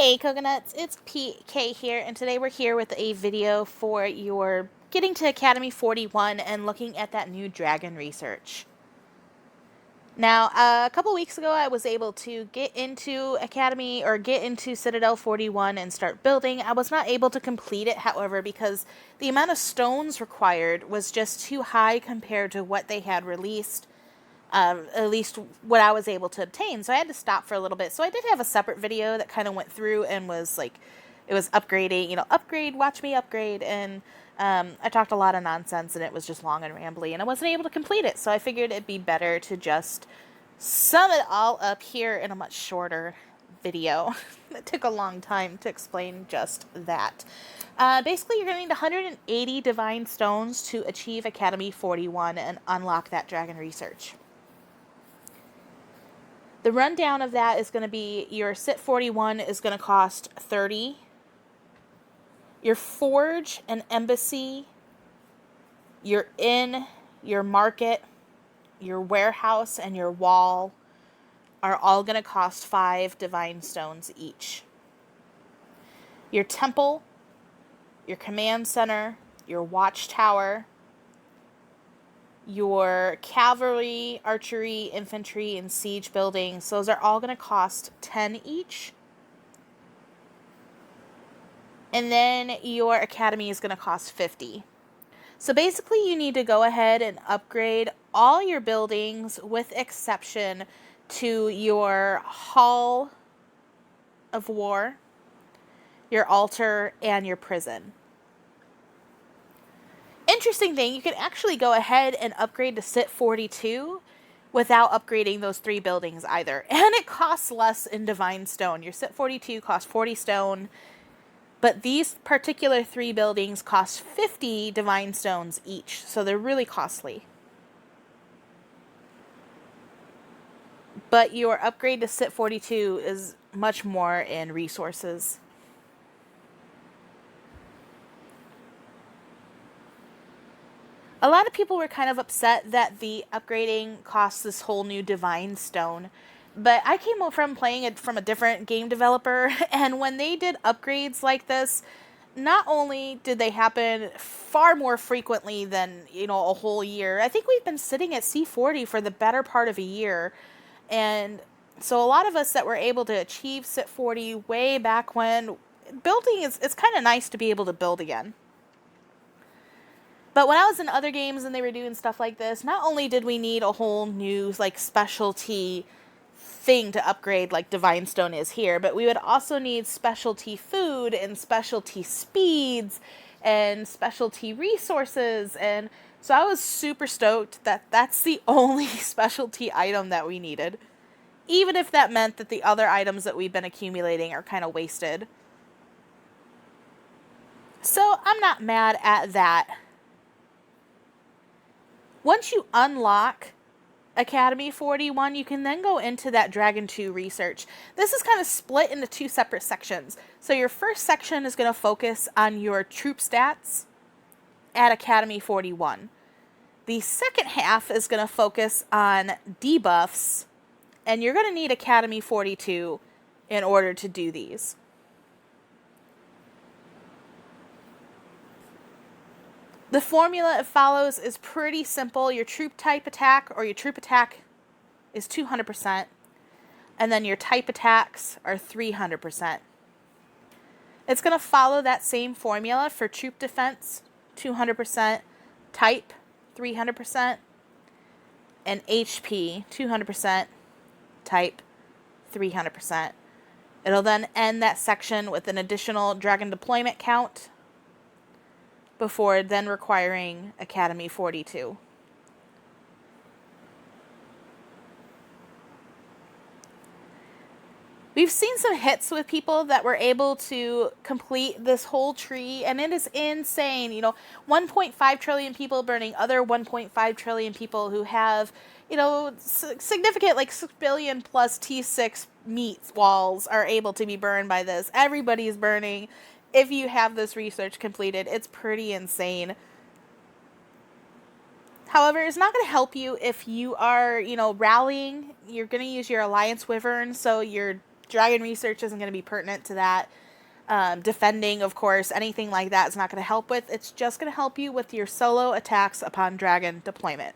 Hey Coconuts, it's PK here, and today we're here with a video for your getting to Academy 41 and looking at that new dragon research. Now, a couple weeks ago I was able to get into Academy, or get into Citadel 41 and start building. I was not able to complete it, however, because the amount of stones required was just too high compared to what they had released. At least what I was able to obtain. So I had to stop for a little bit. So I did have a separate video that kind of went through and was like, it was upgrading, upgrade, watch me upgrade. And I talked a lot of nonsense and it was just long and rambly and I wasn't able to complete it. So I figured it'd be better to just sum it all up here in a much shorter video. It took a long time to explain just that. Basically, you're going to need 180 divine stones to achieve Academy 41 and unlock that dragon research. The rundown of that is going to be your CIT41 is going to cost 30. Your forge and embassy, your inn, your market, your warehouse, and your wall are all going to cost 5 divine stones each. Your temple, your command center, your watchtower, your cavalry, archery, infantry, and siege buildings, those are all going to cost 10 each. And then your academy is going to cost 50. So basically you need to go ahead and upgrade all your buildings with exception to your hall of war, your altar, and your prison. Interesting thing, you can actually go ahead and upgrade to CIT42 without upgrading those 3 buildings either. And it costs less in divine stone. Your CIT42 costs 40 stone, but these particular 3 buildings cost 50 divine stones each. So they're really costly. But your upgrade to CIT42 is much more in resources. A lot of people were kind of upset that the upgrading costs this whole new divine stone. But I came from playing it from a different game developer, and when they did upgrades like this, not only did they happen far more frequently than, a whole year. I think we've been sitting at C40 for the better part of a year. And so a lot of us that were able to achieve CIT40 way back when, building it's kind of nice to be able to build again. But when I was in other games and they were doing stuff like this, not only did we need a whole new specialty thing to upgrade like Divine Stone is here, but we would also need specialty food and specialty speeds and specialty resources. And so I was super stoked that that's the only specialty item that we needed, even if that meant that the other items that we've been accumulating are kind of wasted. So I'm not mad at that. Once you unlock Academy 41, you can then go into that Dragon 2 research. This is kind of split into 2 separate sections. So your first section is going to focus on your troop stats at Academy 41. The second half is going to focus on debuffs, and you're going to need Academy 42 in order to do these. The formula it follows is pretty simple. Your troop type attack or your troop attack is 200%. And then your type attacks are 300%. It's going to follow that same formula for troop defense, 200%, type, 300%, and HP, 200%, type, 300%. It'll then end that section with an additional dragon deployment count, before then requiring Academy 42. We've seen some hits with people that were able to complete this whole tree, and it is insane. 1.5 trillion people burning other 1.5 trillion people who have, significant 6 billion plus T6 meat walls are able to be burned by this. Everybody's burning. If you have this research completed, it's pretty insane. However, it's not going to help you if you are, rallying. You're going to use your Alliance Wyvern, so your Dragon research isn't going to be pertinent to that. Defending, of course, anything like that is not going to help with. It's just going to help you with your solo attacks upon dragon deployment.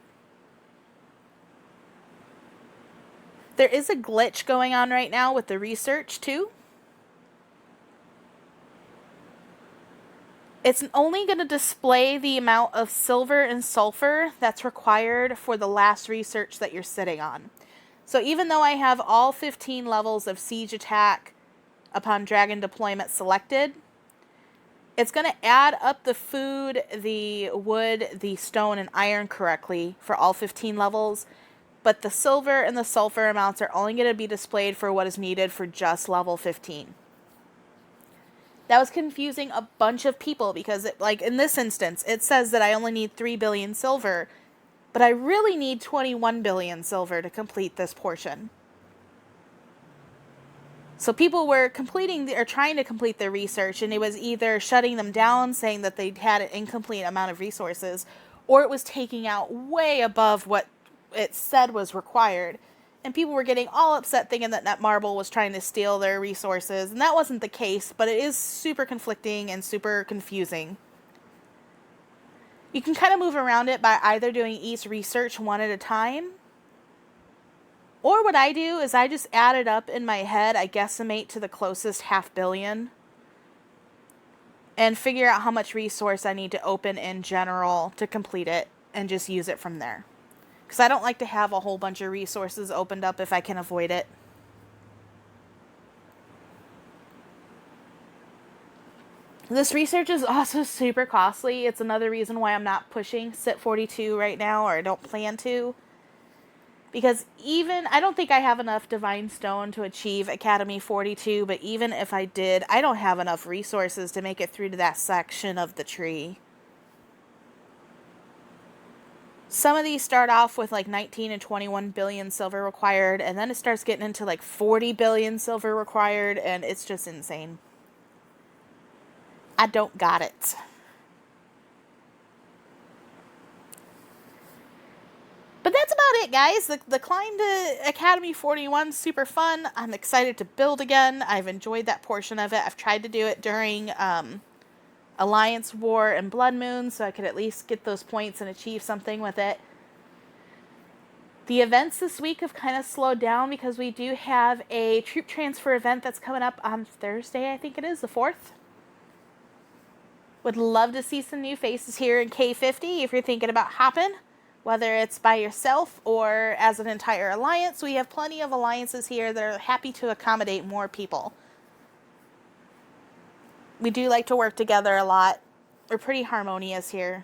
There is a glitch going on right now with the research, too. It's only going to display the amount of silver and sulfur that's required for the last research that you're sitting on. So even though I have all 15 levels of siege attack upon dragon deployment selected, it's going to add up the food, the wood, the stone, and iron correctly for all 15 levels, but the silver and the sulfur amounts are only going to be displayed for what is needed for just level 15. That was confusing a bunch of people because, like in this instance, it says that I only need 3 billion silver, but I really need 21 billion silver to complete this portion. So people were trying to complete their research, and it was either shutting them down, saying that they had an incomplete amount of resources, or it was taking out way above what it said was required. And people were getting all upset thinking that Netmarble was trying to steal their resources, and that wasn't the case, but it is super conflicting and super confusing. You can kind of move around it by either doing each research one at a time, or what I do is I just add it up in my head. I guesstimate to the closest 500 million and figure out how much resource I need to open in general to complete it and just use it from there. Because I don't like to have a whole bunch of resources opened up if I can avoid it. This research is also super costly. It's another reason why I'm not pushing c41 right now, or I don't plan to. Because I don't think I have enough Divine Stone to achieve Academy 42, but even if I did, I don't have enough resources to make it through to that section of the tree. Some of these start off with like 19 and 21 billion silver required, and then it starts getting into like 40 billion silver required, and it's just insane. I don't got it. But that's about it, guys. The climb to Academy 41 is super fun. I'm excited to build again. I've enjoyed that portion of it. I've tried to do it during Alliance War and Blood Moon, so I could at least get those points and achieve something with it. The events this week have kind of slowed down because we do have a troop transfer event that's coming up on Thursday, I think it is, the 4th. Would love to see some new faces here in K50 if you're thinking about hopping, whether it's by yourself or as an entire alliance. We have plenty of alliances here that are happy to accommodate more people. We do like to work together a lot. We're pretty harmonious here.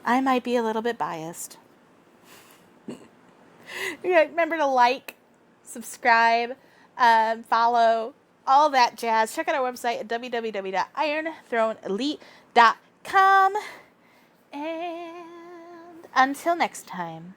I might be a little bit biased. Remember to like, subscribe, follow, all that jazz. Check out our website at www.ironthroneelite.com. And until next time.